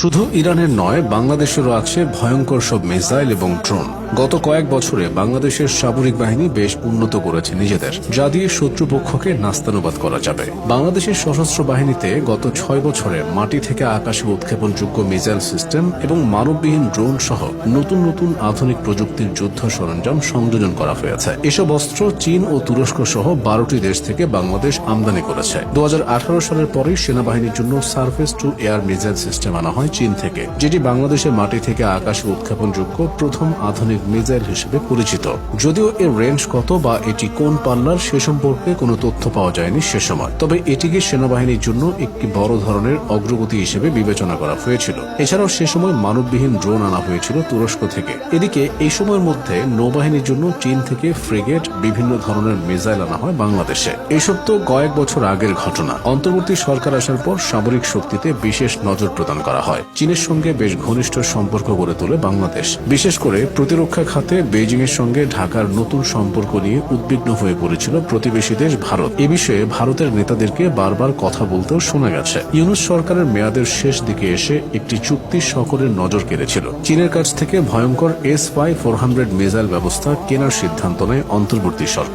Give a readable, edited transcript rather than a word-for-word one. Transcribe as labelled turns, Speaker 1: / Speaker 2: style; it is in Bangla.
Speaker 1: শুধু ইরানের নয়, বাংলাদেশেরও আছে ভয়ঙ্কর সব মিসাইল এবং ড্রোন। গত কয়েক বছরে বাংলাদেশের সামরিক বাহিনী বেশ উন্নত করেছে নিজেদের, যা দিয়ে শত্রুপক্ষকে নাস্তানুবাদ করা যাবে। বাংলাদেশের সশস্ত্র বাহিনীতে গত 6 বছরে মাটি থেকে আকাশে উৎক্ষেপণযোগ্য মিসাইল সিস্টেম এবং মানববিহীন ড্রোন সহ নতুন নতুন আধুনিক প্রযুক্তির যুদ্ধ সরঞ্জাম সংযোজন করা হয়েছে। এসব অস্ত্র চীন ও তুরস্ক সহ 12টি দেশ থেকে বাংলাদেশ আমদানি করেছে। 2018 সালের পরেই সেনাবাহিনীর জন্য surface two air missile system আনা হয় চীন থেকে, যেটি বাংলাদেশের মাটি থেকে আকাশে উৎক্ষেপণযোগ্য প্রথম আধুনিক মিসাইল হিসেবে পরিচিত। যদিও এর রেঞ্জ কত বা এটি কোন পাল্লার সে সম্পর্কে কোনো তথ্য পাওয়া যায়নি সে সময়, তবে এটিকে সেনাবাহিনীর জন্য একটি বড় ধরনের অগ্রগতি হিসেবে বিবেচনা করা হয়েছিল। এছাড়াও সে সময় মানববিহীন ড্রোন আনা হয়েছিল তুরস্ক থেকে। এদিকে এই সময়ের মধ্যে নৌবাহিনীর জন্য চীন থেকে ফ্রিগেট, বিভিন্ন ধরনের মিসাইল আনা হয় বাংলাদেশে। এসব তো কয়েক বছর আগের ঘটনা। অন্তর্বর্তী সরকার আসার পর সামরিক শক্তিতে বিশেষ নজর প্রদান করা হয়। চীনের সঙ্গে বেশ ঘনিষ্ঠ সম্পর্ক গড়ে তোলে বাংলাদেশ। বিশেষ করে প্রতিরক্ষা খাতে বেজিং এর সঙ্গে ঢাকার নতুন সম্পর্ক নিয়ে উদ্বিগ্ন হয়ে পড়েছিল প্রতিবেশী দেশ ভারত। এ বিষয়ে ভারতের নেতাদেরকে বারবার কথা বলতেও শোনা গেছে। ইউনূস সরকারের মেয়াদের শেষ দিকে এসে একটি চুক্তি সকলের নজর কেড়েছিল। চীনের কাছ থেকে ভয়ঙ্কর S-400 মিসাইল ব্যবস্থা কেনার সিদ্ধান্ত নেয় অন্তর্বর্তী সরকার।